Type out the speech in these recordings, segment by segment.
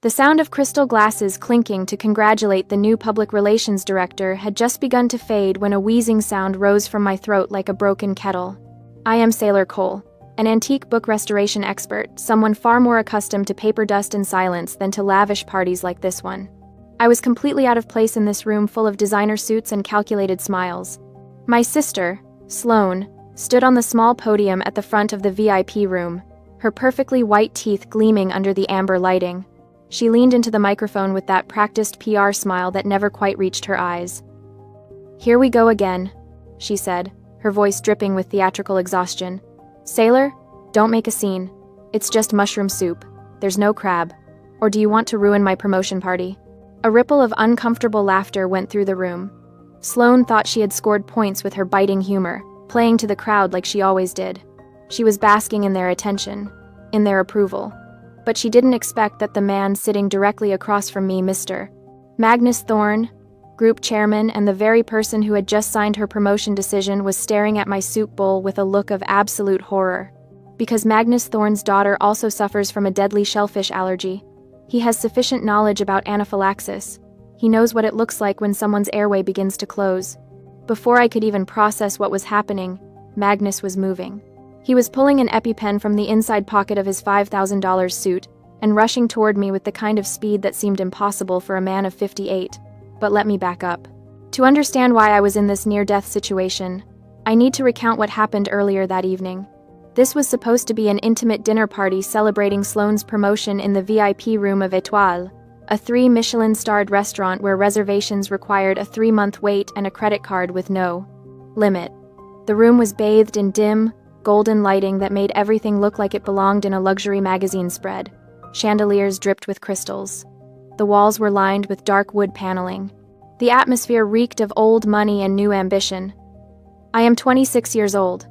The sound of crystal glasses clinking to congratulate the new public relations director had just begun to fade when a wheezing sound rose from my throat like a broken kettle. I am Sailor Cole, an antique book restoration expert, someone far more accustomed to paper dust and silence than to lavish parties like this one. I was completely out of place in this room full of designer suits and calculated smiles. My sister, Sloane, stood on the small podium at the front of the VIP room, her perfectly white teeth gleaming under the amber lighting. She leaned into the microphone with that practiced PR smile that never quite reached her eyes. "Here we go again," she said, her voice dripping with theatrical exhaustion. "Sailor, don't make a scene. It's just mushroom soup. There's no crab. Or do you want to ruin my promotion party?" A ripple of uncomfortable laughter went through the room. Sloane thought she had scored points with her biting humor, playing to the crowd like she always did. She was basking in their attention, in their approval. But she didn't expect that the man sitting directly across from me, Mr. Magnus Thorne, group chairman and the very person who had just signed her promotion decision, was staring at my soup bowl with a look of absolute horror. Because Magnus Thorne's daughter also suffers from a deadly shellfish allergy, he has sufficient knowledge about anaphylaxis. He knows what it looks like when someone's airway begins to close. Before I could even process what was happening, Magnus was moving. He was pulling an EpiPen from the inside pocket of his $5,000 suit and rushing toward me with the kind of speed that seemed impossible for a man of 58. But let me back up. To understand why I was in this near-death situation, I need to recount what happened earlier that evening. This was supposed to be an intimate dinner party celebrating Sloane's promotion in the VIP room of Étoile, a 3 Michelin-starred restaurant where reservations required a 3-month wait and a credit card with no limit. The room was bathed in dim, golden lighting that made everything look like it belonged in a luxury magazine spread. Chandeliers dripped with crystals. The walls were lined with dark wood paneling. The atmosphere reeked of old money and new ambition. I am 26 years old.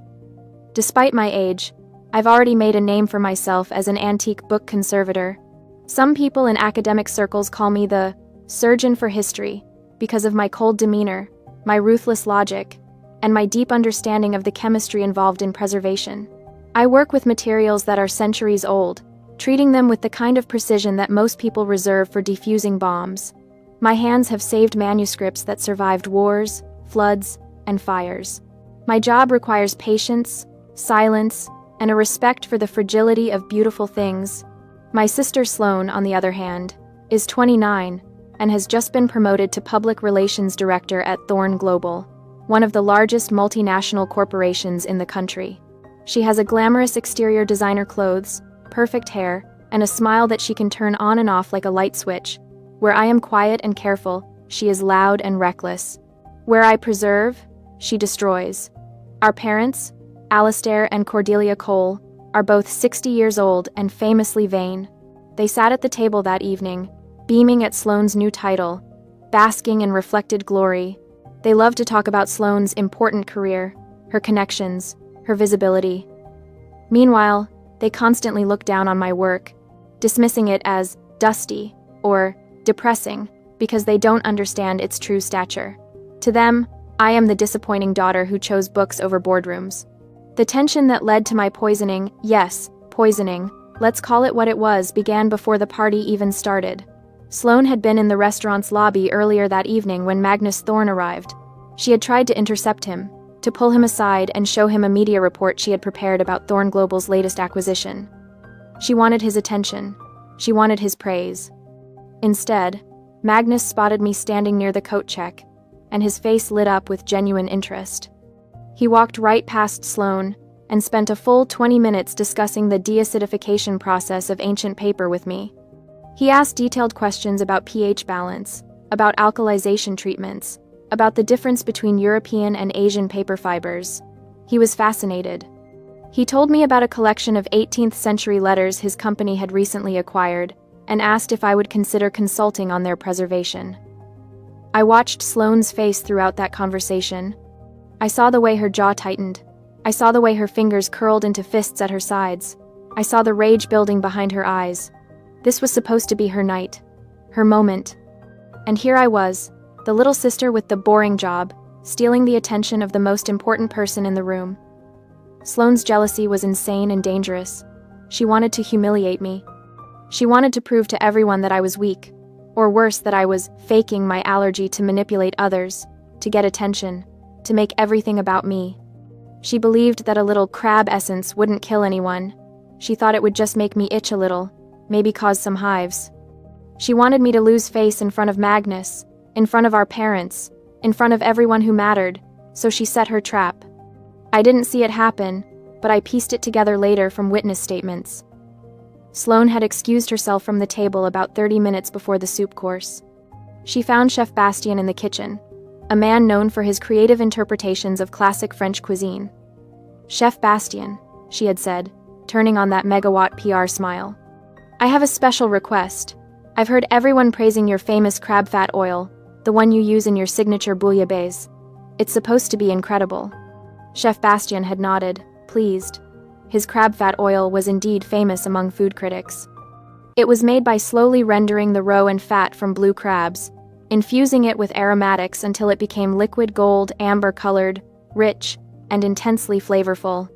Despite my age, I've already made a name for myself as an antique book conservator. Some people in academic circles call me the surgeon for history because of my cold demeanor, my ruthless logic, and my deep understanding of the chemistry involved in preservation. I work with materials that are centuries old, treating them with the kind of precision that most people reserve for defusing bombs. My hands have saved manuscripts that survived wars, floods, and fires. My job requires patience, silence, and a respect for the fragility of beautiful things. My sister Sloane, on the other hand, is 29 and has just been promoted to Public Relations Director at Thorne Global, one of the largest multinational corporations in the country. She has a glamorous exterior, designer clothes, perfect hair, and a smile that she can turn on and off like a light switch. Where I am quiet and careful, she is loud and reckless. Where I preserve, she destroys. Our parents, Alastair and Cordelia Cole, are both 60 years old and famously vain. They sat at the table that evening, beaming at Sloane's new title, basking in reflected glory. They loved to talk about Sloane's important career, her connections, her visibility. Meanwhile, they constantly looked down on my work, dismissing it as dusty or depressing because they don't understand its true stature. To them, I am the disappointing daughter who chose books over boardrooms. The tension that led to my poisoning, yes, poisoning, let's call it what it was, began before the party even started. Sloane had been in the restaurant's lobby earlier that evening when Magnus Thorne arrived. She had tried to intercept him, to pull him aside and show him a media report she had prepared about Thorne Global's latest acquisition. She wanted his attention. She wanted his praise. Instead, Magnus spotted me standing near the coat check, and his face lit up with genuine interest. He walked right past Sloane and spent a full 20 minutes discussing the deacidification process of ancient paper with me. He asked detailed questions about pH balance, about alkalization treatments, about the difference between European and Asian paper fibers. He was fascinated. He told me about a collection of 18th century letters his company had recently acquired and asked if I would consider consulting on their preservation. I watched Sloane's face throughout that conversation. I saw the way her jaw tightened. I saw the way her fingers curled into fists at her sides. I saw the rage building behind her eyes. This was supposed to be her night, her moment. And here I was, the little sister with the boring job, stealing the attention of the most important person in the room. Sloane's jealousy was insane and dangerous. She wanted to humiliate me. She wanted to prove to everyone that I was weak, or worse, that I was faking my allergy to manipulate others, to get attention, to make everything about me. She believed that a little crab essence wouldn't kill anyone. She thought it would just make me itch a little, maybe cause some hives. She wanted me to lose face in front of Magnus, in front of our parents, in front of everyone who mattered, so she set her trap. I didn't see it happen, but I pieced it together later from witness statements. Sloane had excused herself from the table about 30 minutes before the soup course. She found Chef Bastien in the kitchen, a man known for his creative interpretations of classic French cuisine. "Chef Bastien," she had said, turning on that megawatt PR smile. "I have a special request. I've heard everyone praising your famous crab fat oil, the one you use in your signature bouillabaisse. It's supposed to be incredible." Chef Bastien had nodded, pleased. His crab fat oil was indeed famous among food critics. It was made by slowly rendering the roe and fat from blue crabs, infusing it with aromatics until it became liquid gold, amber-colored, rich, and intensely flavorful.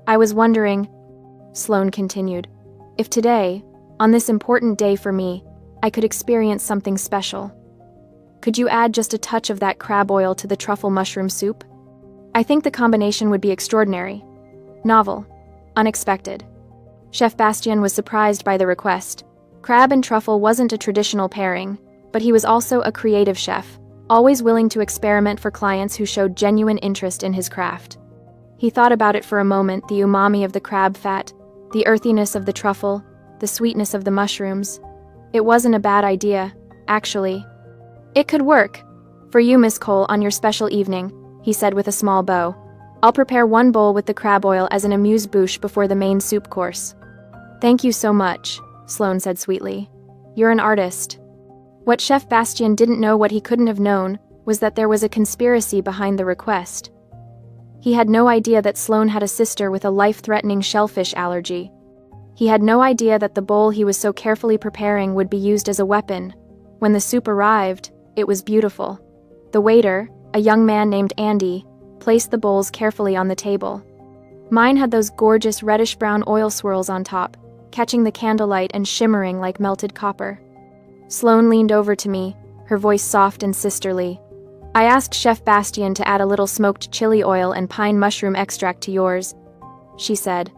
"I was wondering," Sloane continued, "if today, on this important day for me, I could experience something special. Could you add just a touch of that crab oil to the truffle mushroom soup? I think the combination would be extraordinary. Novel. Unexpected." Chef Bastien was surprised by the request. Crab and truffle wasn't a traditional pairing, but he was also a creative chef, always willing to experiment for clients who showed genuine interest in his craft. He thought about it for a moment, the umami of the crab fat, the earthiness of the truffle, the sweetness of the mushrooms. It wasn't a bad idea, actually. "It could work. For you, Miss Cole, on your special evening," he said with a small bow. "I'll prepare one bowl with the crab oil as an amuse-bouche before the main soup course." "Thank you so much," Sloane said sweetly. "You're an artist." What Chef Bastien didn't know, what he couldn't have known, was that there was a conspiracy behind the request. He had no idea that Sloane had a sister with a life-threatening shellfish allergy. He had no idea that the bowl he was so carefully preparing would be used as a weapon. When the soup arrived, it was beautiful. The waiter, a young man named Andy, placed the bowls carefully on the table. Mine had those gorgeous reddish-brown oil swirls on top, catching the candlelight and shimmering like melted copper. Sloane leaned over to me, her voice soft and sisterly. "I asked Chef Bastien to add a little smoked chili oil and pine mushroom extract to yours," she said.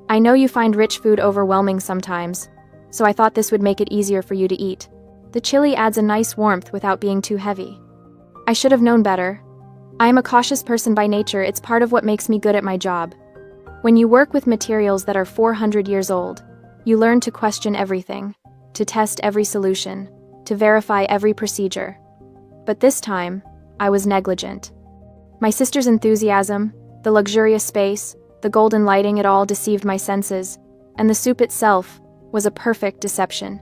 "I know you find rich food overwhelming sometimes, so I thought this would make it easier for you to eat. The chili adds a nice warmth without being too heavy." I should have known better. I am a cautious person by nature. It's part of what makes me good at my job. When you work with materials that are 400 years old, you learn to question everything, to test every solution, to verify every procedure. But this time, I was negligent. My sister's enthusiasm, the luxurious space, the golden lighting, it all deceived my senses, and the soup itself was a perfect deception.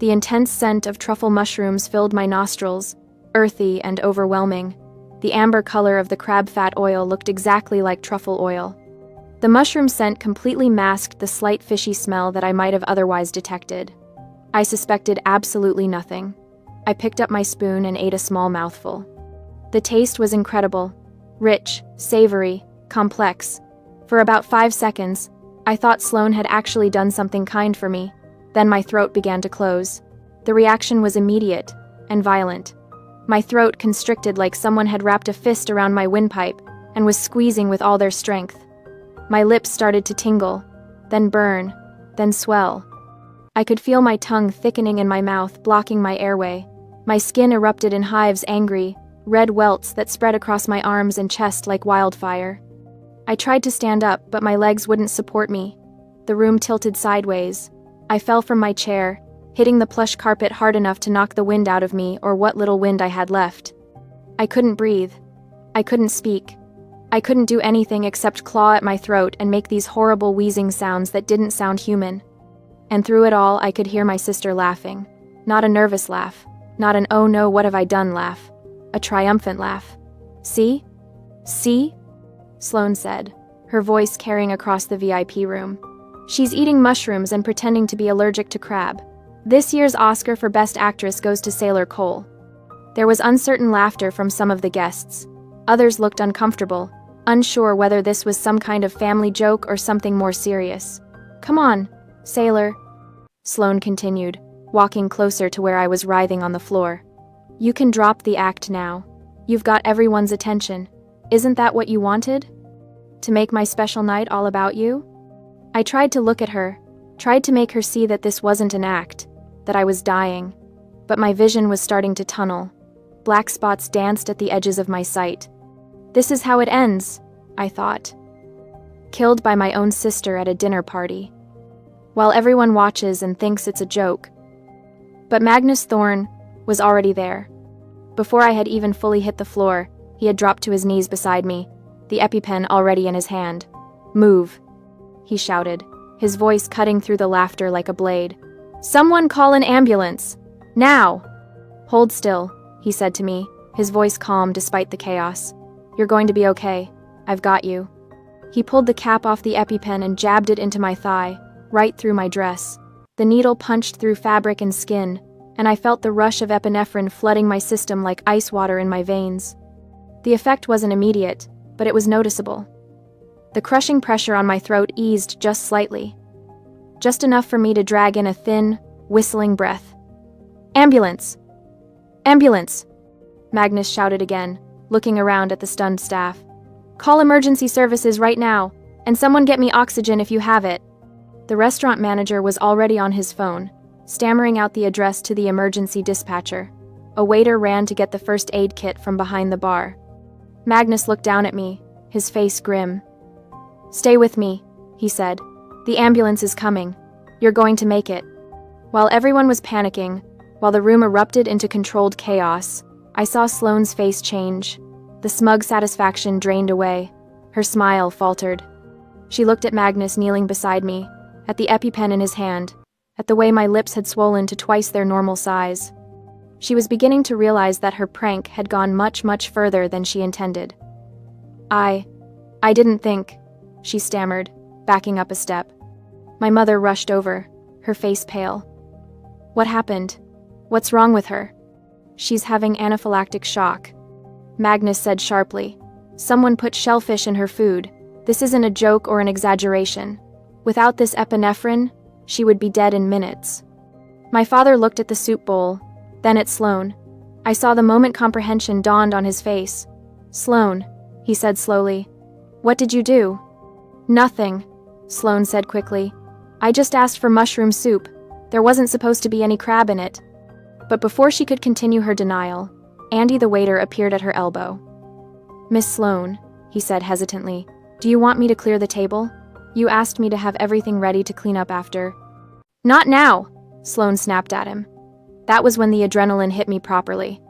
The intense scent of truffle mushrooms filled my nostrils, earthy and overwhelming. The amber color of the crab fat oil looked exactly like truffle oil. The mushroom scent completely masked the slight fishy smell that I might have otherwise detected. I suspected absolutely nothing. I picked up my spoon and ate a small mouthful. The taste was incredible, rich, savory, complex. For about 5 seconds, I thought Sloane had actually done something kind for me. Then my throat began to close. The reaction was immediate and violent. My throat constricted like someone had wrapped a fist around my windpipe and was squeezing with all their strength. My lips started to tingle, then burn, then swell. I could feel my tongue thickening in my mouth, blocking my airway. My skin erupted in hives, angry, red welts that spread across my arms and chest like wildfire. I tried to stand up, but my legs wouldn't support me. The room tilted sideways. I fell from my chair, hitting the plush carpet hard enough to knock the wind out of me, or what little wind I had left. I couldn't breathe. I couldn't speak. I couldn't do anything except claw at my throat and make these horrible wheezing sounds that didn't sound human. And through it all, I could hear my sister laughing. Not a nervous laugh. Not an "oh no, what have I done" laugh. A triumphant laugh. "See? See?" Sloane said, her voice carrying across the VIP room. "She's eating mushrooms and pretending to be allergic to crab. This year's Oscar for Best Actress goes to Sailor Cole." There was uncertain laughter from some of the guests. Others looked uncomfortable, unsure whether this was some kind of family joke or something more serious. "Come on, Sailor," Sloane continued, walking closer to where I was writhing on the floor. You can drop the act now. You've got everyone's attention. Isn't that what you wanted? To make my special night all about you? I tried to look at her, tried to make her see that this wasn't an act, that I was dying. But my vision was starting to tunnel. Black spots danced at the edges of my sight. This is how it ends, I thought. Killed by my own sister at a dinner party. While everyone watches and thinks it's a joke. But Magnus Thorne was already there. Before I had even fully hit the floor, he had dropped to his knees beside me, the EpiPen already in his hand. Move, he shouted, his voice cutting through the laughter like a blade. Someone call an ambulance! Now! Hold still, he said to me, his voice calm despite the chaos. You're going to be okay. I've got you. He pulled the cap off the EpiPen and jabbed it into my thigh, right through my dress. The needle punched through fabric and skin, and I felt the rush of epinephrine flooding my system like ice water in my veins. The effect wasn't immediate, but it was noticeable. The crushing pressure on my throat eased just slightly. Just enough for me to drag in a thin, whistling breath. Ambulance! Ambulance! Magnus shouted again, looking around at the stunned staff. Call emergency services right now, and someone get me oxygen if you have it. The restaurant manager was already on his phone, stammering out the address to the emergency dispatcher. A waiter ran to get the first aid kit from behind the bar. Magnus looked down at me, his face grim. Stay with me, he said. The ambulance is coming. You're going to make it. While everyone was panicking, while the room erupted into controlled chaos, I saw Sloane's face change. The smug satisfaction drained away. Her smile faltered. She looked at Magnus kneeling beside me, at the EpiPen in his hand, at the way my lips had swollen to twice their normal size. She was beginning to realize that her prank had gone much, much further than she intended. I didn't think, she stammered, backing up a step. My mother rushed over, her face pale. What happened? What's wrong with her? She's having anaphylactic shock, Magnus said sharply. Someone put shellfish in her food. This isn't a joke or an exaggeration. Without this epinephrine, she would be dead in minutes. My father looked at the soup bowl, then at Sloane. I saw the moment comprehension dawned on his face. Sloane, he said slowly. What did you do? Nothing, Sloane said quickly. I just asked for mushroom soup. There wasn't supposed to be any crab in it. But before she could continue her denial, Andy the waiter appeared at her elbow. Miss Sloane, he said hesitantly, do you want me to clear the table? You asked me to have everything ready to clean up after. Not now, Sloane snapped at him. That was when the adrenaline hit me properly.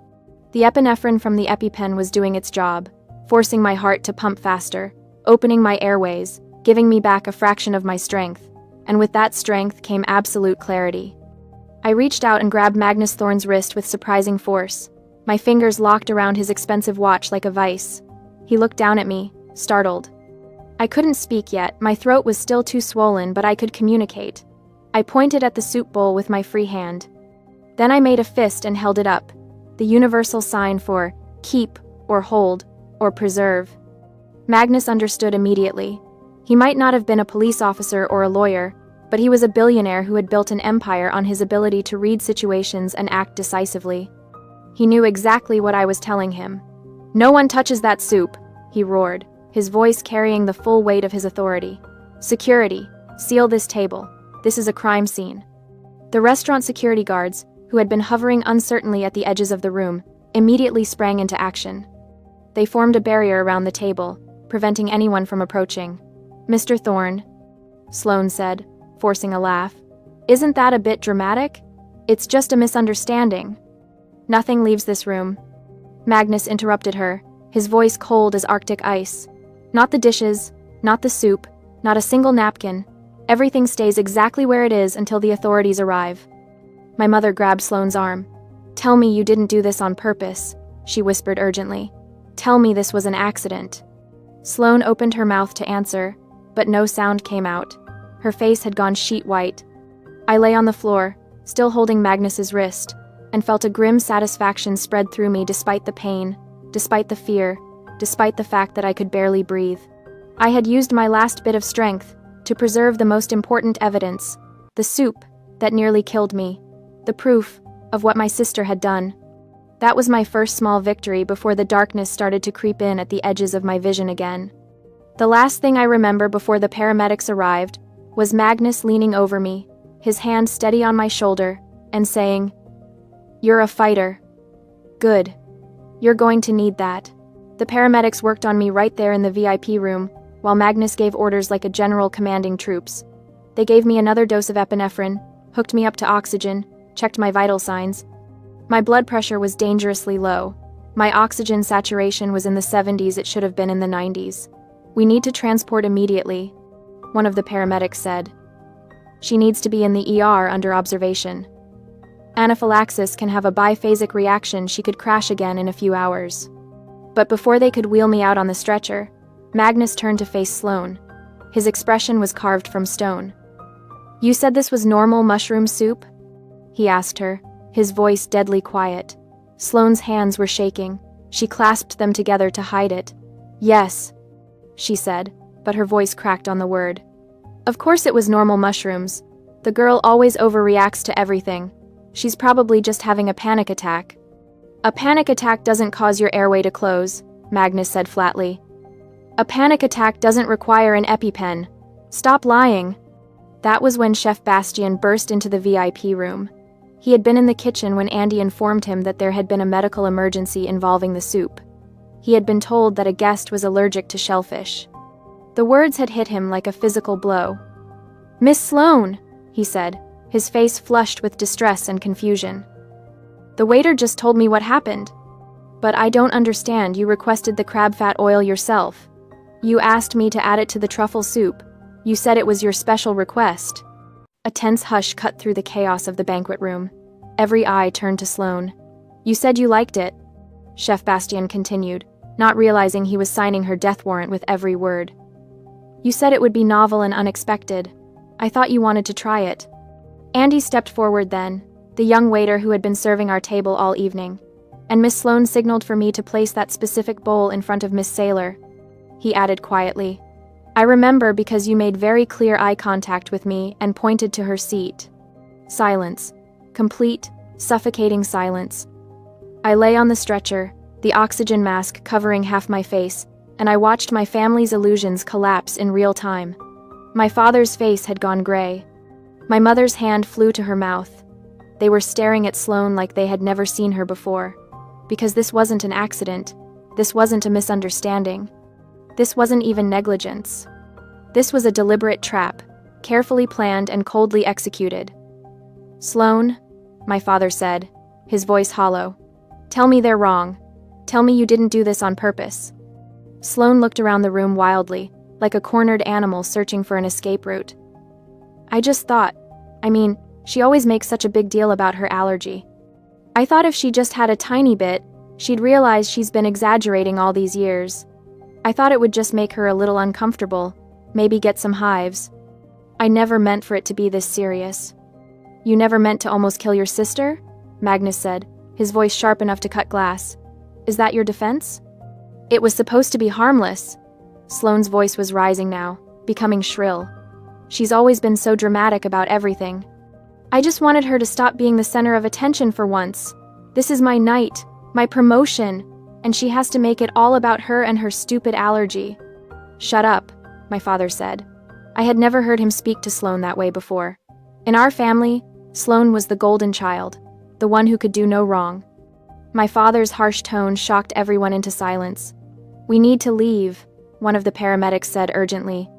The epinephrine from the EpiPen was doing its job, forcing my heart to pump faster, opening my airways, giving me back a fraction of my strength, and with that strength came absolute clarity. I reached out and grabbed Magnus Thorne's wrist with surprising force. My fingers locked around his expensive watch like a vice. He looked down at me, startled. I couldn't speak yet, my throat was still too swollen, but I could communicate. I pointed at the soup bowl with my free hand. Then I made a fist and held it up, the universal sign for keep, or hold, or preserve. Magnus understood immediately. He might not have been a police officer or a lawyer, but he was a billionaire who had built an empire on his ability to read situations and act decisively. He knew exactly what I was telling him. No one touches that soup, he roared, his voice carrying the full weight of his authority. Security, seal this table. This is a crime scene. The restaurant security guards, who had been hovering uncertainly at the edges of the room, immediately sprang into action. They formed a barrier around the table, preventing anyone from approaching. Mr. Thorne, Sloane said, forcing a laugh. Isn't that a bit dramatic? It's just a misunderstanding. Nothing leaves this room. Magnus interrupted her, his voice cold as Arctic ice. Not the dishes, not the soup, not a single napkin. Everything stays exactly where it is until the authorities arrive. My mother grabbed Sloane's arm. Tell me you didn't do this on purpose, she whispered urgently. Tell me this was an accident. Sloane opened her mouth to answer, but no sound came out. Her face had gone sheet white. I lay on the floor, still holding Magnus's wrist, and felt a grim satisfaction spread through me despite the pain, despite the fear, despite the fact that I could barely breathe. I had used my last bit of strength to preserve the most important evidence, the soup that nearly killed me. The proof of what my sister had done. That was my first small victory before the darkness started to creep in at the edges of my vision again. The last thing I remember before the paramedics arrived was Magnus leaning over me, his hand steady on my shoulder, and saying, "You're a fighter. Good. You're going to need that." The paramedics worked on me right there in the VIP room, while Magnus gave orders like a general commanding troops. They gave me another dose of epinephrine, hooked me up to oxygen, checked my vital signs. My blood pressure was dangerously low. My oxygen saturation was in the 70s, it should have been in the 90s. "We need to transport immediately," one of the paramedics said. "She needs to be in the ER under observation. Anaphylaxis can have a biphasic reaction, she could crash again in a few hours." But before they could wheel me out on the stretcher, Magnus turned to face Sloane. His expression was carved from stone. "You said this was normal mushroom soup?" he asked her, his voice deadly quiet. Sloane's hands were shaking. She clasped them together to hide it. "Yes," she said, but her voice cracked on the word. Of course it was normal mushrooms. The girl always overreacts to everything. She's probably just having a panic attack. "A panic attack doesn't cause your airway to close," Magnus said flatly. "A panic attack doesn't require an EpiPen. Stop lying." That was when Chef Bastien burst into the VIP room. He had been in the kitchen when Andy informed him that there had been a medical emergency involving the soup. He had been told that a guest was allergic to shellfish. The words had hit him like a physical blow. "Miss Sloane," he said, his face flushed with distress and confusion. "The waiter just told me what happened. But I don't understand, you requested the crab fat oil yourself. You asked me to add it to the truffle soup. You said it was your special request." A tense hush cut through the chaos of the banquet room. Every eye turned to Sloane. "You said you liked it," Chef Bastien continued, not realizing he was signing her death warrant with every word. "You said it would be novel and unexpected. I thought you wanted to try it." Andy stepped forward then, the young waiter who had been serving our table all evening, and Miss Sloane signaled for me to place that specific bowl in front of Miss Saylor. He added quietly, "I remember because you made very clear eye contact with me and pointed to her seat." Silence. Complete, suffocating silence. I lay on the stretcher, the oxygen mask covering half my face, and I watched my family's illusions collapse in real time. My father's face had gone gray. My mother's hand flew to her mouth. They were staring at Sloane like they had never seen her before. Because this wasn't an accident. This wasn't a misunderstanding. This wasn't even negligence. This was a deliberate trap, carefully planned and coldly executed. "Sloane," my father said, his voice hollow, "tell me they're wrong. Tell me you didn't do this on purpose." Sloane looked around the room wildly, like a cornered animal searching for an escape route. "I just thought, she always makes such a big deal about her allergy. I thought if she just had a tiny bit, she'd realize she's been exaggerating all these years. I thought it would just make her a little uncomfortable, maybe get some hives. I never meant for it to be this serious." "You never meant to almost kill your sister?" Magnus said, his voice sharp enough to cut glass. "Is that your defense?" "It was supposed to be harmless." Sloane's voice was rising now, becoming shrill. "She's always been so dramatic about everything. I just wanted her to stop being the center of attention for once. This is my night, my promotion, and she has to make it all about her and her stupid allergy." "Shut up," my father said. I had never heard him speak to Sloane that way before. In our family, Sloane was the golden child, the one who could do no wrong. My father's harsh tone shocked everyone into silence. "We need to leave," one of the paramedics said urgently.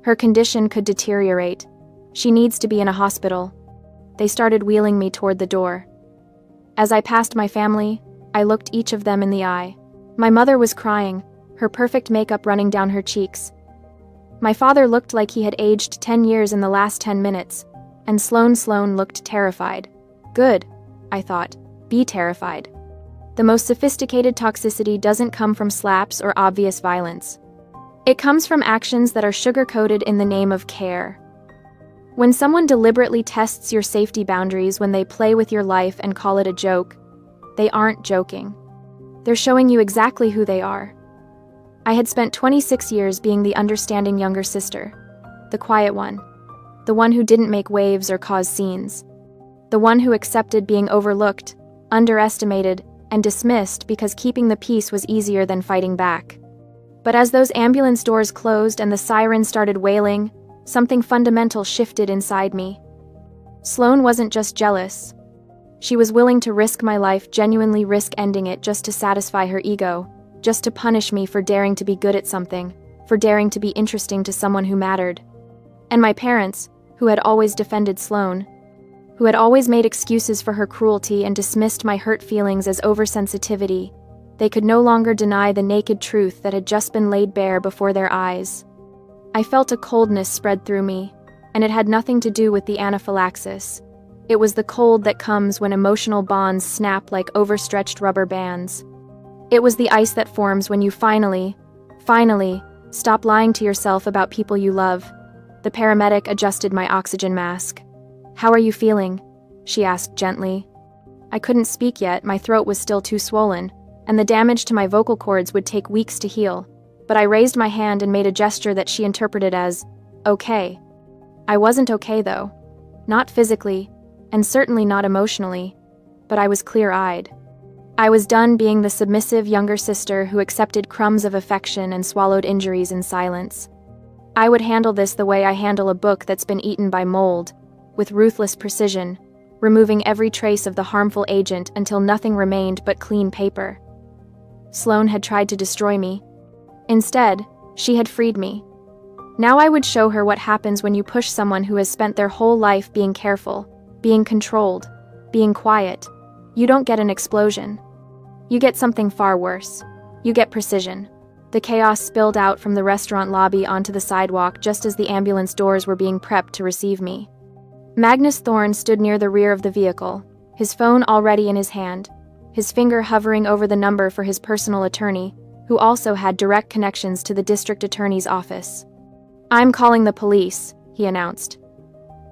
"Her condition could deteriorate. She needs to be in a hospital." They started wheeling me toward the door. As I passed my family, I looked each of them in the eye. My mother was crying, her perfect makeup running down her cheeks. My father looked like he had aged 10 years in the last 10 minutes, and Sloane looked terrified. Good, I thought, be terrified. The most sophisticated toxicity doesn't come from slaps or obvious violence. It comes from actions that are sugar-coated in the name of care. When someone deliberately tests your safety boundaries, when they play with your life and call it a joke, they aren't joking. They're showing you exactly who they are. I had spent 26 years being the understanding younger sister, the quiet one, The one who didn't make waves or cause scenes. The one who accepted being overlooked, underestimated, and dismissed because keeping the peace was easier than fighting back. But as those ambulance doors closed and the siren started wailing, something fundamental shifted inside me. Sloane wasn't just jealous. She was willing to risk my life, genuinely risk ending it just to satisfy her ego, just to punish me for daring to be good at something, for daring to be interesting to someone who mattered. And my parents, who had always defended Sloane, who had always made excuses for her cruelty and dismissed my hurt feelings as oversensitivity, they could no longer deny the naked truth that had just been laid bare before their eyes. I felt a coldness spread through me, and it had nothing to do with the anaphylaxis. It was the cold that comes when emotional bonds snap like overstretched rubber bands. It was the ice that forms when you finally, stop lying to yourself about people you love. The paramedic adjusted my oxygen mask. "How are you feeling?" she asked gently. I couldn't speak yet, my throat was still too swollen, and the damage to my vocal cords would take weeks to heal, but I raised my hand and made a gesture that she interpreted as, okay. I wasn't okay though. Not physically, and certainly not emotionally, but I was clear-eyed. I was done being the submissive younger sister who accepted crumbs of affection and swallowed injuries in silence. I would handle this the way I handle a book that's been eaten by mold, with ruthless precision, removing every trace of the harmful agent until nothing remained but clean paper. Sloane had tried to destroy me. Instead, she had freed me. Now I would show her what happens when you push someone who has spent their whole life being careful, being controlled, being quiet. You don't get an explosion. You get something far worse. You get precision. The chaos spilled out from the restaurant lobby onto the sidewalk just as the ambulance doors were being prepped to receive me. Magnus Thorne stood near the rear of the vehicle, his phone already in his hand, his finger hovering over the number for his personal attorney, who also had direct connections to the district attorney's office. "I'm calling the police," he announced.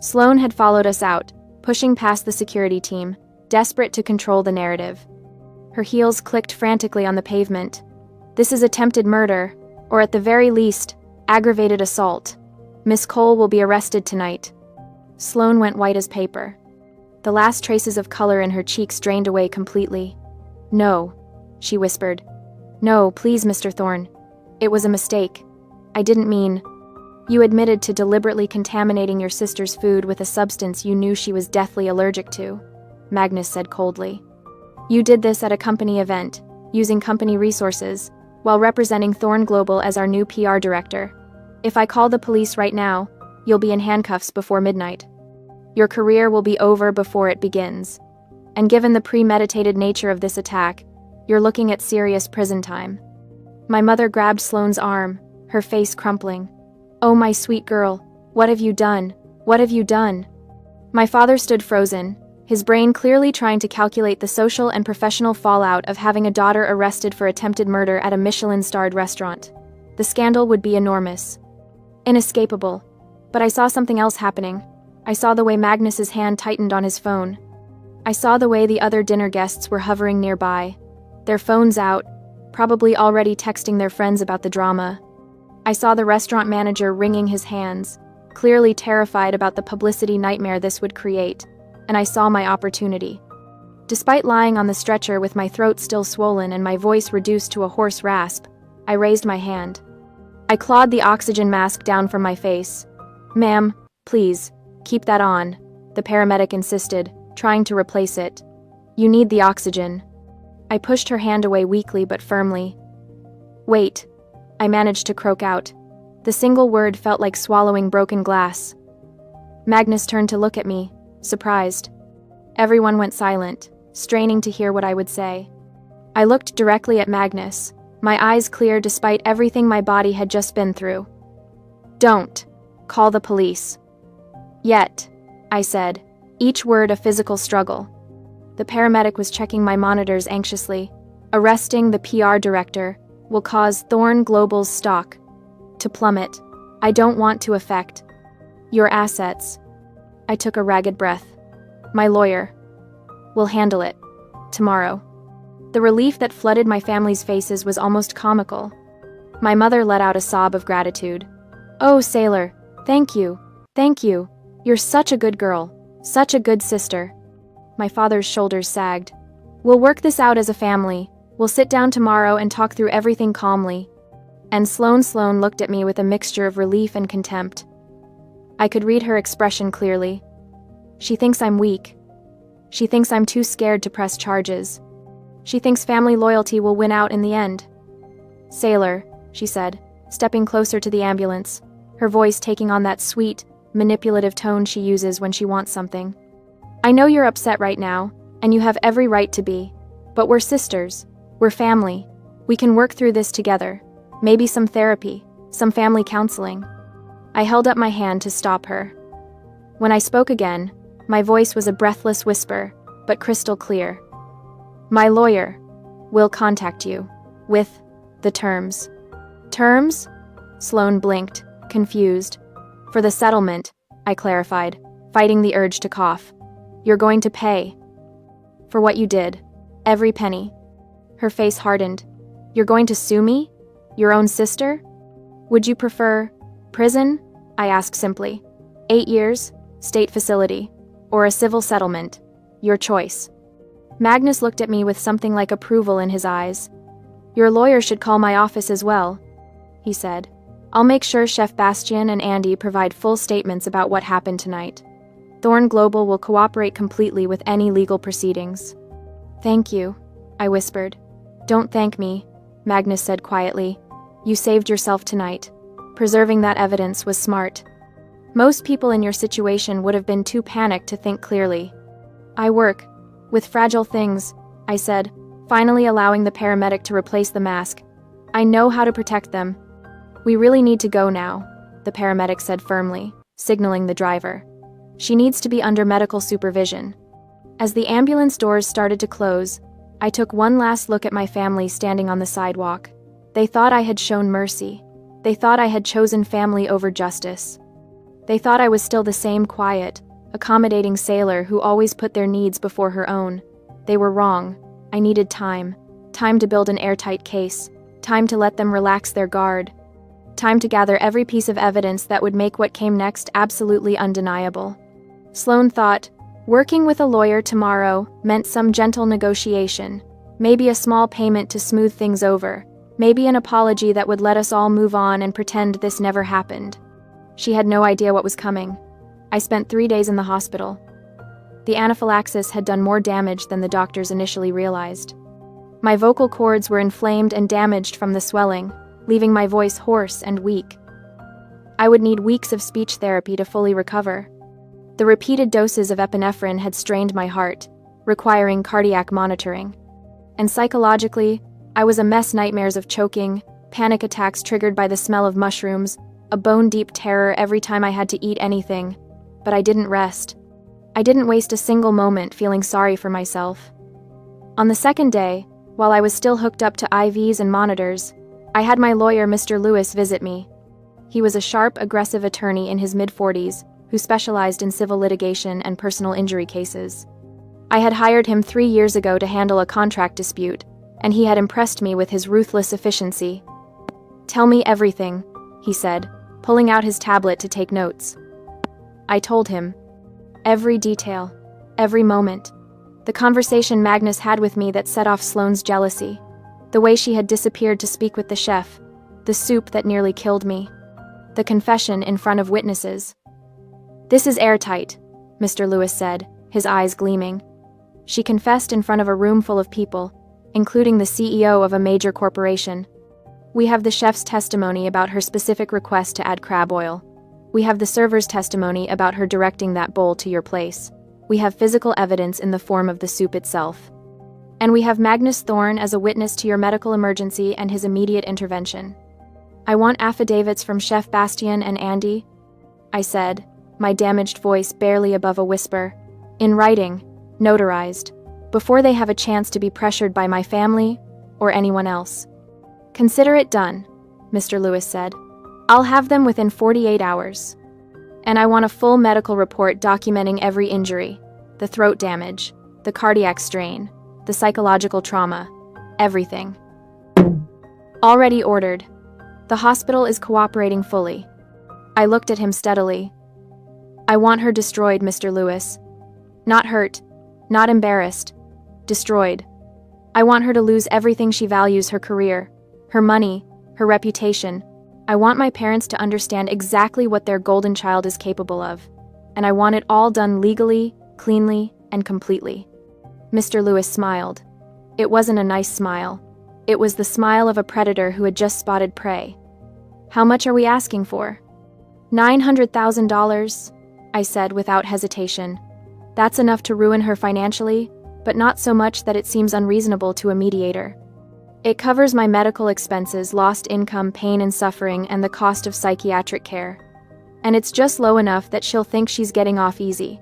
Sloane had followed us out, pushing past the security team, desperate to control the narrative. Her heels clicked frantically on the pavement. "This is attempted murder, or at the very least, aggravated assault. Miss Cole will be arrested tonight." Sloane went white as paper. The last traces of color in her cheeks drained away completely. "No," she whispered. "No, please, Mr. Thorne. It was a mistake. I didn't mean—" "You admitted to deliberately contaminating your sister's food with a substance you knew she was deathly allergic to," Magnus said coldly. "You did this at a company event, using company resources, while representing Thorne Global as our new PR director. If I call the police right now, you'll be in handcuffs before midnight. Your career will be over before it begins. And given the premeditated nature of this attack, you're looking at serious prison time." My mother grabbed Sloane's arm, her face crumpling. "Oh, my sweet girl, what have you done? What have you done?" My father stood frozen, his brain clearly trying to calculate the social and professional fallout of having a daughter arrested for attempted murder at a Michelin-starred restaurant. The scandal would be enormous. Inescapable. But I saw something else happening. I saw the way Magnus's hand tightened on his phone. I saw the way the other dinner guests were hovering nearby, their phones out, probably already texting their friends about the drama. I saw the restaurant manager wringing his hands, clearly terrified about the publicity nightmare this would create, and I saw my opportunity. Despite lying on the stretcher with my throat still swollen and my voice reduced to a hoarse rasp, I raised my hand. I clawed the oxygen mask down from my face. "Ma'am, please, keep that on," the paramedic insisted, trying to replace it. "You need the oxygen." I pushed her hand away weakly but firmly. "Wait," I managed to croak out. The single word felt like swallowing broken glass. Magnus turned to look at me, surprised. Everyone went silent, straining to hear what I would say. I looked directly at Magnus, my eyes clear despite everything my body had just been through. "Don't call the police." "Yet," I said, each word a physical struggle. The paramedic was checking my monitors anxiously. "Arresting the PR director will cause Thorne Global's stock to plummet. I don't want to affect your assets." I took a ragged breath. "My lawyer will handle it tomorrow." The relief that flooded my family's faces was almost comical. My mother let out a sob of gratitude. "Oh, Sailor, thank you, You're such a good girl. Such a good sister. My father's shoulders sagged. We'll work this out as a family. We'll sit down tomorrow and talk through everything calmly. And Sloan looked at me with a mixture of relief and contempt. I could read her expression clearly. She thinks I'm weak. She thinks I'm too scared to press charges. She thinks family loyalty will win out in the end. Sailor, she said, stepping closer to the ambulance, her voice taking on that sweet, manipulative tone she uses when she wants something. I know you're upset right now, and you have every right to be, but we're sisters. We're family. We can work through this together. Maybe some therapy, some family counseling. I held up my hand to stop her. When I spoke again, my voice was a breathless whisper, but crystal clear. My lawyer will contact you with the terms. Terms? Sloan blinked, confused. For the settlement, I clarified, fighting the urge to cough. You're going to pay. For what you did. Every penny. Her face hardened. You're going to sue me? Your own sister? Would you prefer prison? I asked simply. 8 years, state facility, or a civil settlement. Your choice. Magnus looked at me with something like approval in his eyes. Your lawyer should call my office as well, he said. I'll make sure Chef Bastian and Andy provide full statements about what happened tonight. Thorn Global will cooperate completely with any legal proceedings. Thank you, I whispered. Don't thank me, Magnus said quietly. You saved yourself tonight. Preserving that evidence was smart. Most people in your situation would have been too panicked to think clearly. I work with fragile things, I said, finally allowing the paramedic to replace the mask. I know how to protect them. We really need to go now, the paramedic said firmly, signaling the driver. She needs to be under medical supervision. As the ambulance doors started to close, I took one last look at my family standing on the sidewalk. They thought I had shown mercy. They thought I had chosen family over justice. They thought I was still the same quiet, accommodating sailor who always put their needs before her own. They were wrong. I needed time. Time to build an airtight case. Time to let them relax their guard. Time to gather every piece of evidence that would make what came next absolutely undeniable. Sloan thought, working with a lawyer tomorrow meant some gentle negotiation, maybe a small payment to smooth things over, maybe an apology that would let us all move on and pretend this never happened. She had no idea what was coming. I spent 3 days in the hospital. The anaphylaxis had done more damage than the doctors initially realized. My vocal cords were inflamed and damaged from the swelling, leaving my voice hoarse and weak. I would need weeks of speech therapy to fully recover. The repeated doses of epinephrine had strained my heart, requiring cardiac monitoring. And psychologically, I was a mess. Nightmares of choking, panic attacks triggered by the smell of mushrooms, a bone-deep terror every time I had to eat anything. But I didn't rest. I didn't waste a single moment feeling sorry for myself. On the second day, while I was still hooked up to IVs and monitors, I had my lawyer, Mr. Lewis, visit me. He was a sharp, aggressive attorney in his mid-40s who specialized in civil litigation and personal injury cases. I had hired him 3 years ago to handle a contract dispute, and he had impressed me with his ruthless efficiency. Tell me everything, he said, pulling out his tablet to take notes. I told him. Every detail. Every moment. The conversation Magnus had with me that set off Sloane's jealousy. The way she had disappeared to speak with the chef. The soup that nearly killed me. The confession in front of witnesses. This is airtight, Mr. Lewis said, his eyes gleaming. She confessed in front of a room full of people, including the CEO of a major corporation. We have the chef's testimony about her specific request to add crab oil. We have the server's testimony about her directing that bowl to your place. We have physical evidence in the form of the soup itself. And we have Magnus Thorn as a witness to your medical emergency and his immediate intervention. I want affidavits from Chef Bastian and Andy, I said, my damaged voice barely above a whisper, in writing, notarized, before they have a chance to be pressured by my family or anyone else. Consider it done, Mr. Lewis said. I'll have them within 48 hours. And I want a full medical report documenting every injury, the throat damage, the cardiac strain, the psychological trauma, everything. Already ordered. The hospital is cooperating fully. I looked at him steadily. I want her destroyed, Mr. Lewis. Not hurt, not embarrassed. Destroyed. I want her to lose everything she values, her career, her money, her reputation. I want my parents to understand exactly what their golden child is capable of. And I want it all done legally, cleanly, and completely. Mr. Lewis smiled. It wasn't a nice smile. It was the smile of a predator who had just spotted prey. How much are we asking for? $900,000, I said without hesitation. That's enough to ruin her financially, but not so much that it seems unreasonable to a mediator. It covers my medical expenses, lost income, pain and suffering, and the cost of psychiatric care. And it's just low enough that she'll think she's getting off easy.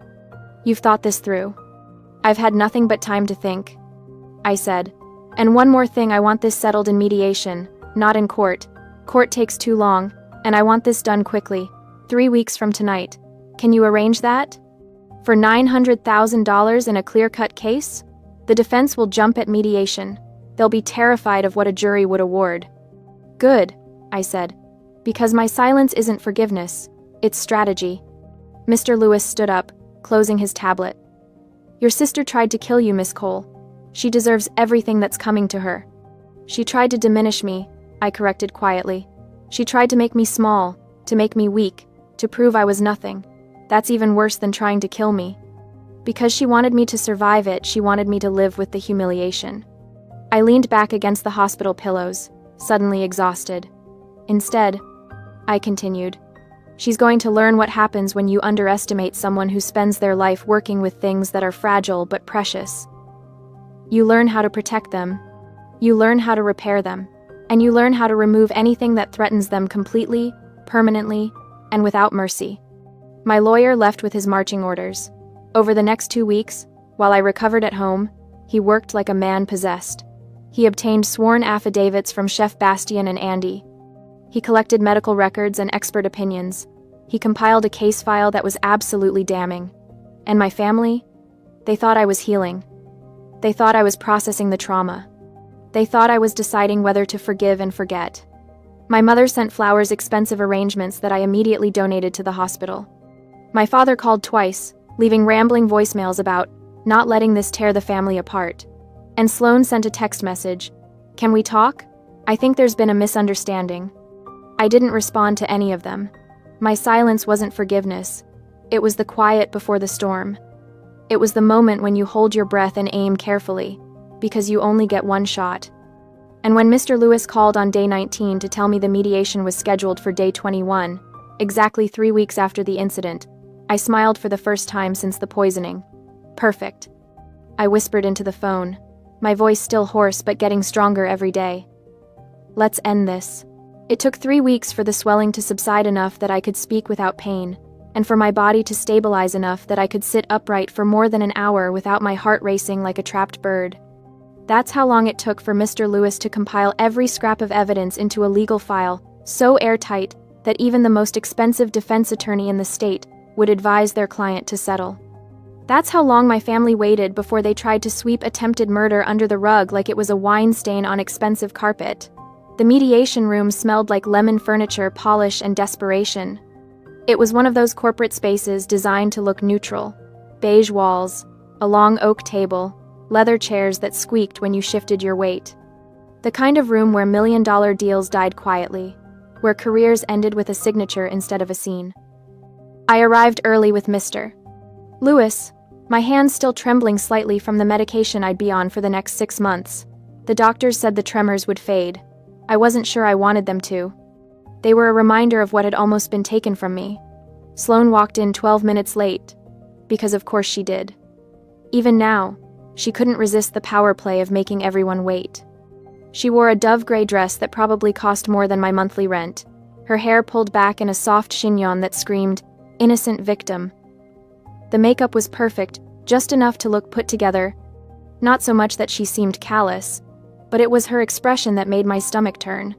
You've thought this through. I've had nothing but time to think, I said. And one more thing, I want this settled in mediation, not in court. Court takes too long, and I want this done quickly, 3 weeks from tonight. Can you arrange that? For $900,000 in a clear-cut case? The defense will jump at mediation. They'll be terrified of what a jury would award. Good, I said, because my silence isn't forgiveness, it's strategy. Mr. Lewis stood up, closing his tablet. Your sister tried to kill you, Miss Cole. She deserves everything that's coming to her. She tried to diminish me, I corrected quietly. She tried to make me small, to make me weak, to prove I was nothing. That's even worse than trying to kill me. Because she wanted me to survive it, she wanted me to live with the humiliation. I leaned back against the hospital pillows, suddenly exhausted. Instead, I continued, she's going to learn what happens when you underestimate someone who spends their life working with things that are fragile but precious. You learn how to protect them, you learn how to repair them, and you learn how to remove anything that threatens them completely, permanently, and without mercy. My lawyer left with his marching orders. Over the next 2 weeks, while I recovered at home, he worked like a man possessed. He obtained sworn affidavits from Chef Bastian and Andy. He collected medical records and expert opinions. He compiled a case file that was absolutely damning. And my family? They thought I was healing. They thought I was processing the trauma. They thought I was deciding whether to forgive and forget. My mother sent Flowers expensive arrangements that I immediately donated to the hospital. My father called twice, leaving rambling voicemails about not letting this tear the family apart. And Sloan sent a text message. Can we talk? I think there's been a misunderstanding. I didn't respond to any of them. My silence wasn't forgiveness. It was the quiet before the storm. It was the moment when you hold your breath and aim carefully, because you only get one shot. And when Mr. Lewis called on day 19 to tell me the mediation was scheduled for day 21, exactly 3 weeks after the incident, I smiled for the first time since the poisoning. Perfect. I whispered into the phone, my voice still hoarse but getting stronger every day. Let's end this. It took 3 weeks for the swelling to subside enough that I could speak without pain, and for my body to stabilize enough that I could sit upright for more than an hour without my heart racing like a trapped bird. That's how long it took for Mr. Lewis to compile every scrap of evidence into a legal file, so airtight that even the most expensive defense attorney in the state would advise their client to settle. That's how long my family waited before they tried to sweep attempted murder under the rug like it was a wine stain on expensive carpet. The mediation room smelled like lemon furniture, polish, and desperation. It was one of those corporate spaces designed to look neutral. Beige walls, a long oak table, leather chairs that squeaked when you shifted your weight. The kind of room where million-dollar deals died quietly, where careers ended with a signature instead of a scene. I arrived early with Mr. Lewis, my hands still trembling slightly from the medication I'd be on for the next 6 months. The doctors said the tremors would fade. I wasn't sure I wanted them to. They were a reminder of what had almost been taken from me. Sloan walked in 12 minutes late, because of course she did. Even now, she couldn't resist the power play of making everyone wait. She wore a dove gray dress that probably cost more than my monthly rent, her hair pulled back in a soft chignon that screamed, "Innocent victim." The makeup was perfect, just enough to look put together. Not so much that she seemed callous, but it was her expression that made my stomach turn.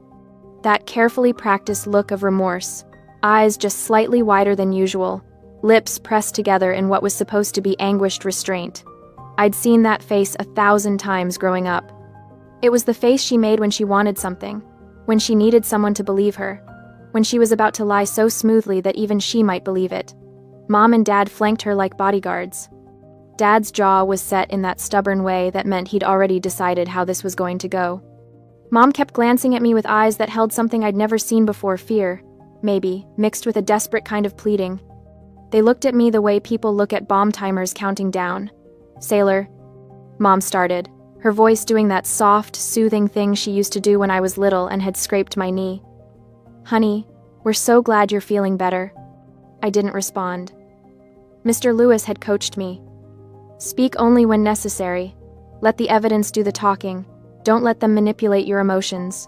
That carefully practiced look of remorse, eyes just slightly wider than usual, lips pressed together in what was supposed to be anguished restraint. I'd seen that face 1,000 times growing up. It was the face she made when she wanted something, when she needed someone to believe her, when she was about to lie so smoothly that even she might believe it. Mom and Dad flanked her like bodyguards. Dad's jaw was set in that stubborn way that meant he'd already decided how this was going to go. Mom kept glancing at me with eyes that held something I'd never seen before, fear, maybe, mixed with a desperate kind of pleading. They looked at me the way people look at bomb timers counting down. "Sailor," Mom started, her voice doing that soft, soothing thing she used to do when I was little and had scraped my knee. "Honey, we're so glad you're feeling better." I didn't respond. Mr. Lewis had coached me. Speak only when necessary. Let the evidence do the talking. Don't let them manipulate your emotions.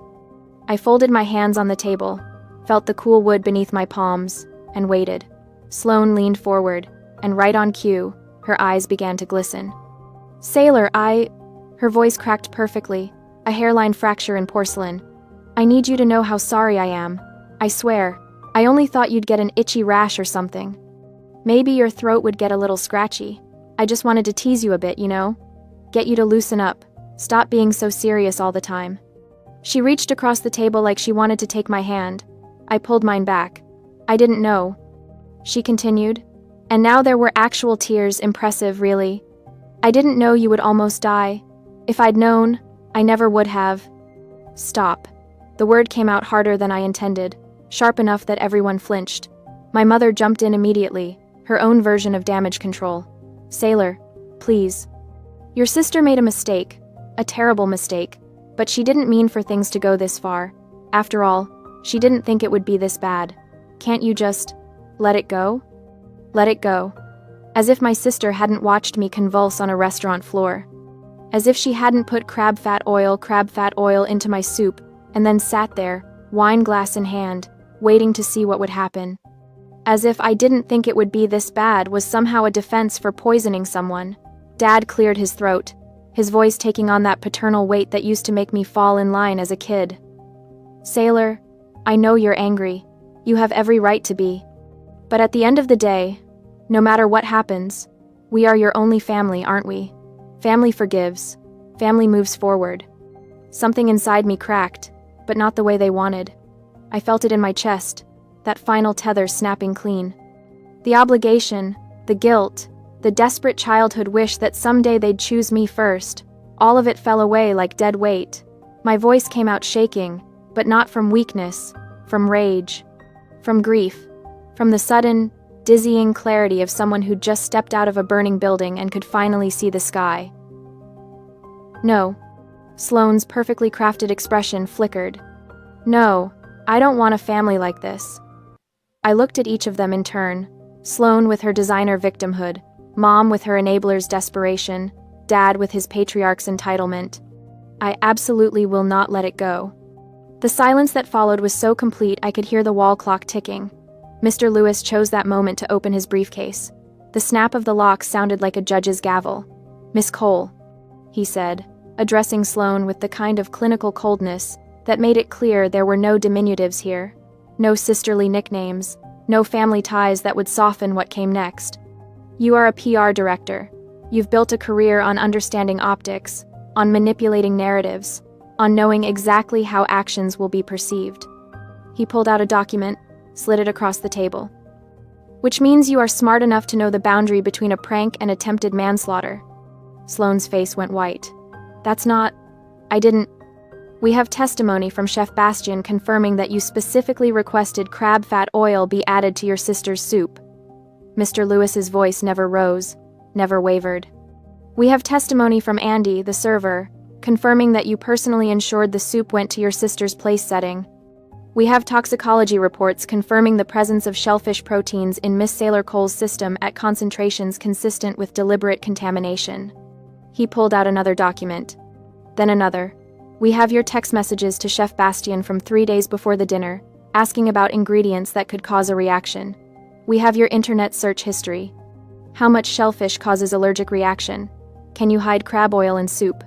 I folded my hands on the table, felt the cool wood beneath my palms, and waited. Sloane leaned forward, and right on cue, her eyes began to glisten. "Sailor, Her voice cracked perfectly, a hairline fracture in porcelain. "I need you to know how sorry I am. I swear, I only thought you'd get an itchy rash or something. Maybe your throat would get a little scratchy. I just wanted to tease you a bit, you know? Get you to loosen up. Stop being so serious all the time." She reached across the table like she wanted to take my hand. I pulled mine back. "I didn't know," she continued. And now there were actual tears, impressive, really. "I didn't know you would almost die. If I'd known, I never would have." Stop. The word came out harder than I intended, sharp enough that everyone flinched. My mother jumped in immediately, her own version of damage control. "Sailor, please. Your sister made a mistake, a terrible mistake, but she didn't mean for things to go this far. After all, she didn't think it would be this bad. Can't you just let it go?" Let it go. As if my sister hadn't watched me convulse on a restaurant floor. As if she hadn't put crab fat oil into my soup, and then sat there, wine glass in hand, waiting to see what would happen. As if I didn't think it would be this bad was somehow a defense for poisoning someone. Dad cleared his throat, his voice taking on that paternal weight that used to make me fall in line as a kid. "Sailor, I know you're angry. You have every right to be. But at the end of the day, no matter what happens, we are your only family, aren't we? Family forgives. Family moves forward." Something inside me cracked, but not the way they wanted. I felt it in my chest, that final tether snapping clean. The obligation, the guilt, the desperate childhood wish that someday they'd choose me first, all of it fell away like dead weight. My voice came out shaking, but not from weakness, from rage, from grief, from the sudden, dizzying clarity of someone who'd just stepped out of a burning building and could finally see the sky. "No." Sloane's perfectly crafted expression flickered. "No, I don't want a family like this." I looked at each of them in turn, Sloane with her designer victimhood, Mom with her enabler's desperation, Dad with his patriarch's entitlement. I absolutely will not let it go. The silence that followed was so complete I could hear the wall clock ticking. Mr. Lewis chose that moment to open his briefcase. The snap of the lock sounded like a judge's gavel. "Miss Cole," he said, addressing Sloane with the kind of clinical coldness that made it clear there were no diminutives here, no sisterly nicknames, no family ties that would soften what came next. "You are a PR director. You've built a career on understanding optics, on manipulating narratives, on knowing exactly how actions will be perceived." He pulled out a document, slid it across the table. "Which means you are smart enough to know the boundary between a prank and attempted manslaughter." Sloane's face went white. "That's not... I didn't... We have testimony from Chef Bastian confirming that you specifically requested crab fat oil be added to your sister's soup." Mr. Lewis's voice never rose, never wavered. "We have testimony from Andy, the server, confirming that you personally ensured the soup went to your sister's place setting. We have toxicology reports confirming the presence of shellfish proteins in Miss Sailor Cole's system at concentrations consistent with deliberate contamination." He pulled out another document. Then another. "We have your text messages to Chef Bastian from 3 days before the dinner, asking about ingredients that could cause a reaction. We have your internet search history. How much shellfish causes allergic reaction? Can you hide crab oil in soup?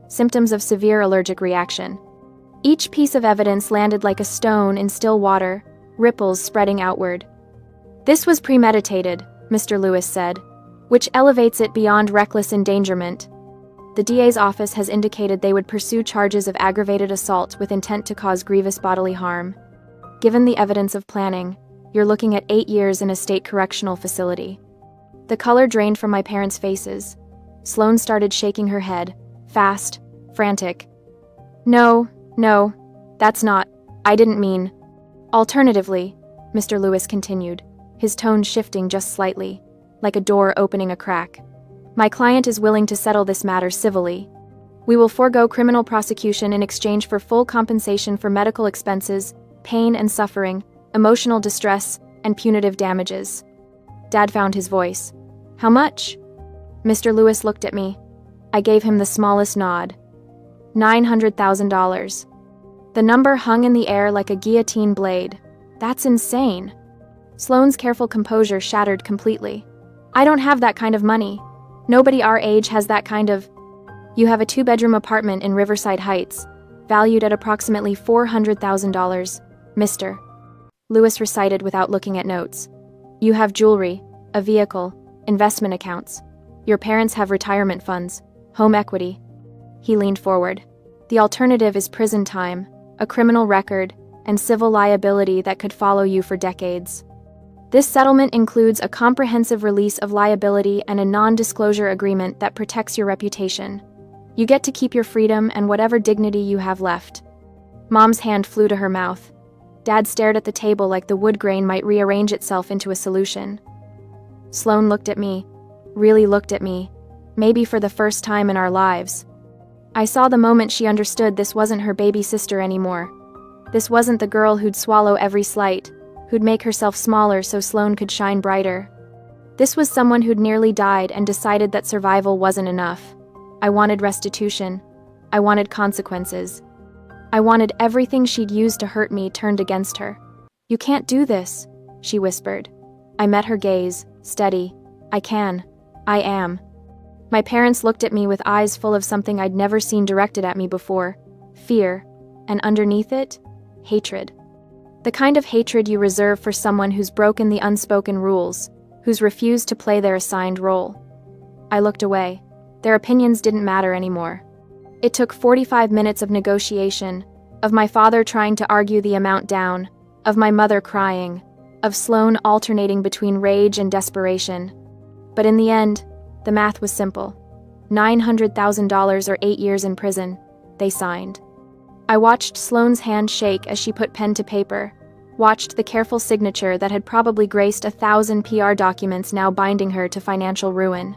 Symptoms of severe allergic reaction." Each piece of evidence landed like a stone in still water, ripples spreading outward. "This was premeditated," Mr. Lewis said, "which elevates it beyond reckless endangerment. The DA's office has indicated they would pursue charges of aggravated assault with intent to cause grievous bodily harm. Given the evidence of planning, You're looking at 8 years in a state correctional facility." The color drained from my parents' faces. Sloane started shaking her head, fast, frantic. No, that's not. I didn't mean. Alternatively, Mr. Lewis continued, his tone shifting just slightly, like a door opening a crack. My client is willing to settle this matter civilly. We will forego criminal prosecution in exchange for full compensation for medical expenses, pain and suffering, emotional distress, and punitive damages. Dad found his voice. How much? Mr. Lewis looked at me. I gave him the smallest nod. $900,000. The number hung in the air like a guillotine blade. That's insane. Sloane's careful composure shattered completely. I don't have that kind of money. Nobody our age has that kind of... You have a 2-bedroom apartment in Riverside Heights, valued at approximately $400,000, Mr. Lewis recited without looking at notes. You have jewelry, a vehicle, investment accounts. Your parents have retirement funds, home equity. He leaned forward. The alternative is prison time, a criminal record, and civil liability that could follow you for decades. This settlement includes a comprehensive release of liability and a non-disclosure agreement that protects your reputation. You get to keep your freedom and whatever dignity you have left. Mom's hand flew to her mouth. Dad stared at the table like the wood grain might rearrange itself into a solution. Sloane looked at me, really looked at me, maybe for the first time in our lives. I saw the moment she understood this wasn't her baby sister anymore. This wasn't the girl who'd swallow every slight, who'd make herself smaller so Sloane could shine brighter. This was someone who'd nearly died and decided that survival wasn't enough. I wanted restitution. I wanted consequences. I wanted everything she'd used to hurt me turned against her. You can't do this, she whispered. I met her gaze, steady. I can. I am. My parents looked at me with eyes full of something I'd never seen directed at me before. Fear. And underneath it, hatred. The kind of hatred you reserve for someone who's broken the unspoken rules, who's refused to play their assigned role. I looked away. Their opinions didn't matter anymore. It took 45 minutes of negotiation, of my father trying to argue the amount down, of my mother crying, of Sloane alternating between rage and desperation. But in the end, the math was simple. $900,000 or 8 years in prison. They signed. I watched Sloane's hand shake as she put pen to paper, watched the careful signature that had probably graced 1,000 PR documents now binding her to financial ruin.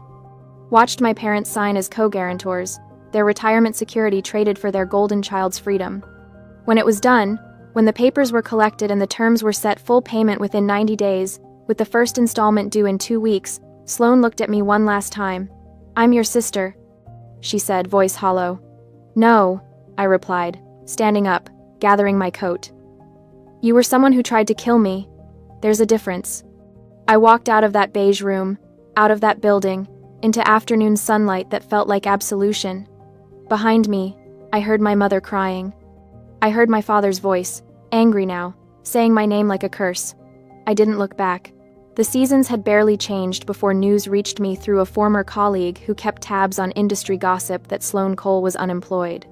Watched my parents sign as co-guarantors, their retirement security traded for their golden child's freedom. When it was done, when the papers were collected and the terms were set, full payment within 90 days, with the first installment due in 2 weeks, Sloane looked at me one last time. I'm your sister, she said, voice hollow. No, I replied, standing up, gathering my coat. You were someone who tried to kill me. There's a difference. I walked out of that beige room, out of that building, into afternoon sunlight that felt like absolution. Behind me, I heard my mother crying. I heard my father's voice, angry now, saying my name like a curse. I didn't look back. The seasons had barely changed before news reached me through a former colleague who kept tabs on industry gossip that Sloane Cole was unemployed.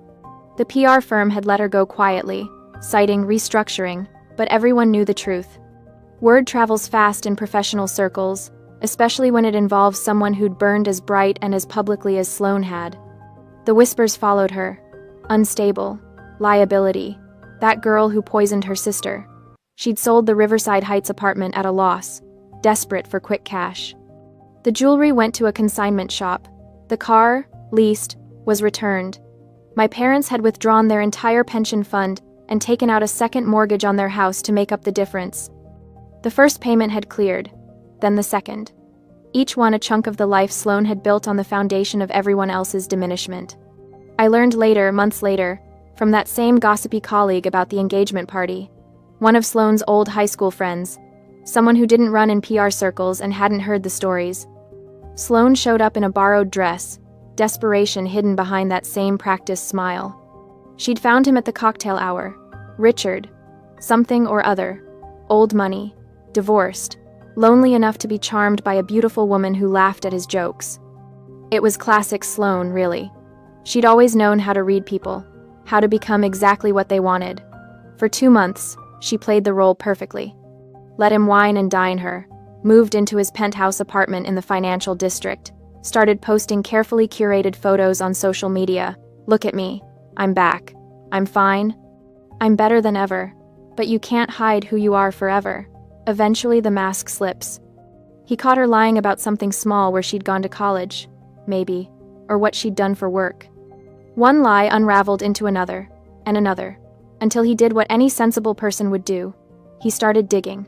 The PR firm had let her go quietly, citing restructuring, but everyone knew the truth. Word travels fast in professional circles, especially when it involves someone who'd burned as bright and as publicly as Sloane had. The whispers followed her. Unstable. Liability. That girl who poisoned her sister. She'd sold the Riverside Heights apartment at a loss, desperate for quick cash. The jewelry went to a consignment shop. The car, leased, was returned. My parents had withdrawn their entire pension fund and taken out a second mortgage on their house to make up the difference. The first payment had cleared, then the second. Each one a chunk of the life Sloane had built on the foundation of everyone else's diminishment. I learned later, months later, from that same gossipy colleague about the engagement party. One of Sloane's old high school friends, someone who didn't run in PR circles and hadn't heard the stories. Sloane showed up in a borrowed dress, desperation hidden behind that same practiced smile. She'd found him at the cocktail hour. Richard. Something or other. Old money. Divorced. Lonely enough to be charmed by a beautiful woman who laughed at his jokes. It was classic Sloane, really. She'd always known how to read people, how to become exactly what they wanted. For 2 months, she played the role perfectly. let him wine and dine her, moved into his penthouse apartment in the financial district, started posting carefully curated photos on social media. Look at me. I'm back. I'm fine. I'm better than ever. But you can't hide who you are forever. Eventually the mask slips. He caught her lying about something small, where she'd gone to college, maybe, or what she'd done for work. One lie unraveled into another, and another, until he did what any sensible person would do. He started digging.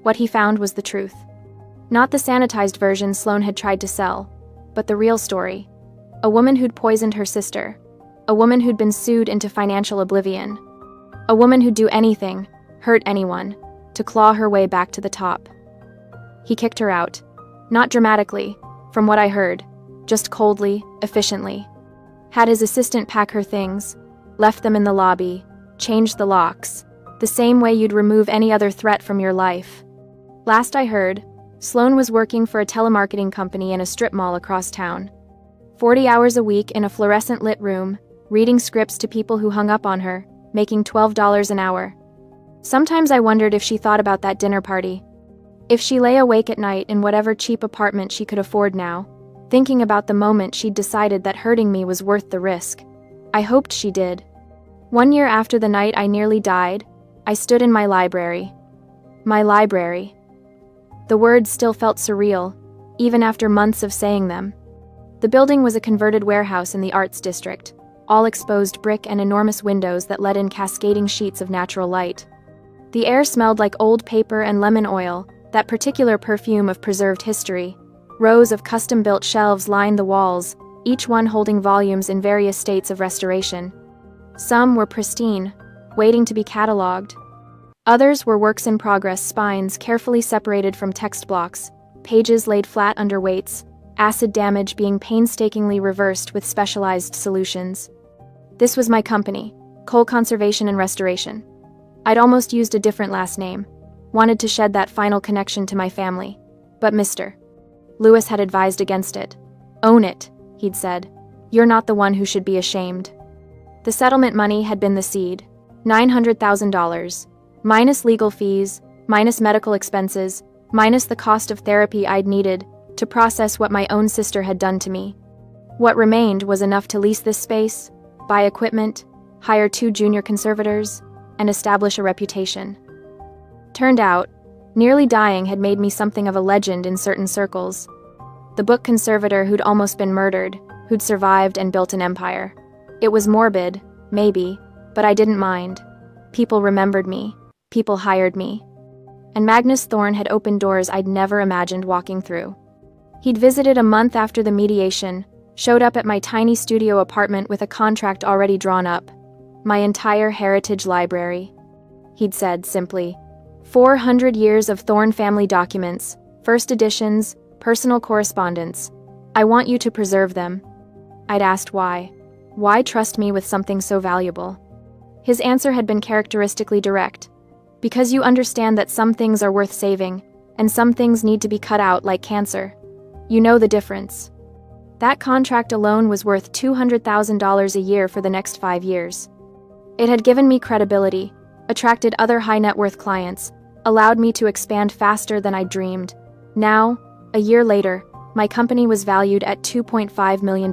What he found was the truth. Not the sanitized version Sloan had tried to sell, but the real story. A woman who'd poisoned her sister. A woman who'd been sued into financial oblivion. A woman who'd do anything, hurt anyone, to claw her way back to the top. He kicked her out. Not dramatically, from what I heard, just coldly, efficiently. Had his assistant pack her things, left them in the lobby, changed the locks, the same way you'd remove any other threat from your life. Last I heard, Sloan was working for a telemarketing company in a strip mall across town. 40 hours a week in a fluorescent-lit room, reading scripts to people who hung up on her, making $12 an hour. Sometimes I wondered if she thought about that dinner party. If she lay awake at night in whatever cheap apartment she could afford now, thinking about the moment she'd decided that hurting me was worth the risk. I hoped she did. 1 year after the night I nearly died, I stood in my library. My library. The words still felt surreal, even after months of saying them. The building was a converted warehouse in the arts district, all exposed brick and enormous windows that let in cascading sheets of natural light. The air smelled like old paper and lemon oil, that particular perfume of preserved history. Rows of custom-built shelves lined the walls, each one holding volumes in various states of restoration. Some were pristine, waiting to be cataloged. Others were works in progress, spines carefully separated from text blocks, pages laid flat under weights, acid damage being painstakingly reversed with specialized solutions. This was my company, Coal Conservation and Restoration. I'd almost used a different last name, wanted to shed that final connection to my family, but Mr. Lewis had advised against it. Own it, he'd said. You're not the one who should be ashamed. The settlement money had been the seed. $900,000. Minus legal fees, minus medical expenses, minus the cost of therapy I'd needed to process what my own sister had done to me. What remained was enough to lease this space, buy equipment, hire 2 junior conservators, and establish a reputation. Turned out, nearly dying had made me something of a legend in certain circles. The book conservator who'd almost been murdered, who'd survived and built an empire. It was morbid, maybe, but I didn't mind. People remembered me. People hired me. And Magnus Thorne had opened doors I'd never imagined walking through. He'd visited a month after the mediation, showed up at my tiny studio apartment with a contract already drawn up. My entire heritage library. He'd said, simply, 400 years of Thorne family documents, first editions, personal correspondence. I want you to preserve them. I'd asked why. Why trust me with something so valuable? His answer had been characteristically direct. Because you understand that some things are worth saving, and some things need to be cut out like cancer. You know the difference. That contract alone was worth $200,000 a year for the next 5 years. It had given me credibility, attracted other high-net-worth clients, allowed me to expand faster than I dreamed. Now, a year later, my company was valued at $2.5 million.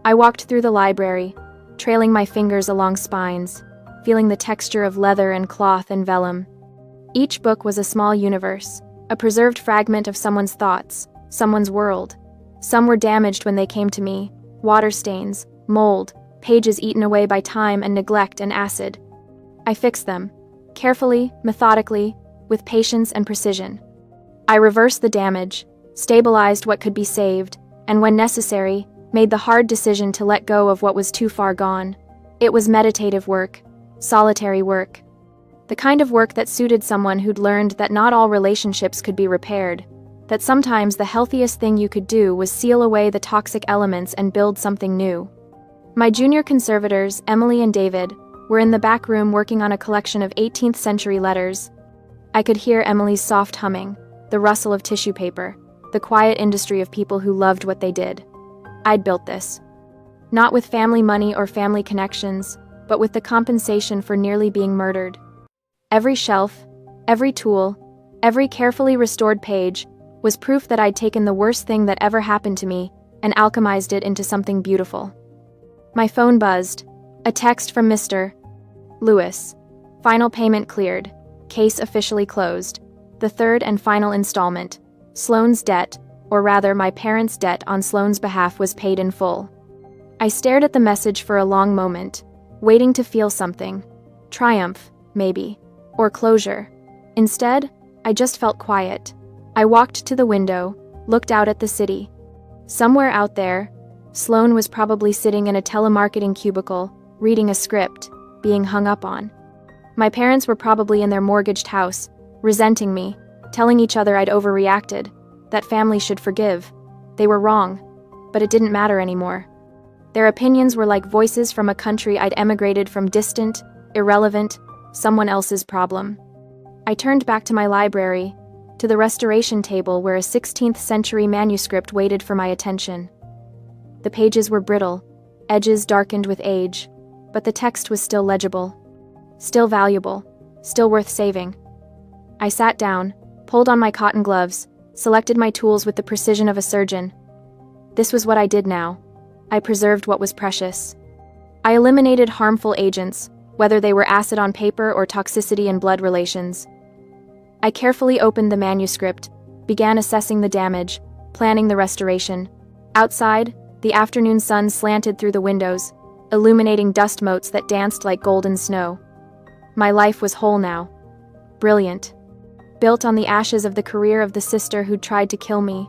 I walked through the library, trailing my fingers along spines, feeling the texture of leather and cloth and vellum. Each book was a small universe, a preserved fragment of someone's thoughts, someone's world. Some were damaged when they came to me, water stains, mold, pages eaten away by time and neglect and acid. I fixed them, carefully, methodically, with patience and precision. I reversed the damage, stabilized what could be saved, and when necessary, made the hard decision to let go of what was too far gone. It was meditative work, solitary work. The kind of work that suited someone who'd learned that not all relationships could be repaired, that sometimes the healthiest thing you could do was seal away the toxic elements and build something new. My junior conservators, Emily and David, were in the back room working on a collection of 18th century letters. I could hear Emily's soft humming, the rustle of tissue paper, the quiet industry of people who loved what they did. I'd built this. Not with family money or family connections, but with the compensation for nearly being murdered. Every shelf, every tool, Every carefully restored page was proof that I'd taken the worst thing that ever happened to me and alchemized it into something beautiful. My phone buzzed. A text from Mr. Lewis. Final payment cleared. Case officially closed. The third and final installment. Sloane's debt, or rather my parents' debt on Sloane's behalf, was paid in full. I stared at the message for a long moment, waiting to feel something. Triumph, maybe. Or closure. Instead, I just felt quiet. I walked to the window, looked out at the city. Somewhere out there, Sloane was probably sitting in a telemarketing cubicle, reading a script, being hung up on. My parents were probably in their mortgaged house, resenting me, telling each other I'd overreacted, that family should forgive. They were wrong, but it didn't matter anymore. Their opinions were like voices from a country I'd emigrated from, distant, irrelevant, someone else's problem. I turned back to my library, to the restoration table where a 16th century manuscript waited for my attention. The pages were brittle, edges darkened with age, but the text was still legible, still valuable, still worth saving. I sat down, pulled on my cotton gloves, selected my tools with the precision of a surgeon. This was what I did now. I preserved what was precious. I eliminated harmful agents, whether they were acid on paper or toxicity in blood relations. I carefully opened the manuscript, began assessing the damage, planning the restoration. Outside, the afternoon sun slanted through the windows, illuminating dust motes that danced like golden snow. My life was whole now. Brilliant. Built on the ashes of the career of the sister who'd tried to kill me,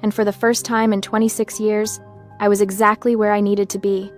and for the first time in 26 years, I was exactly where I needed to be.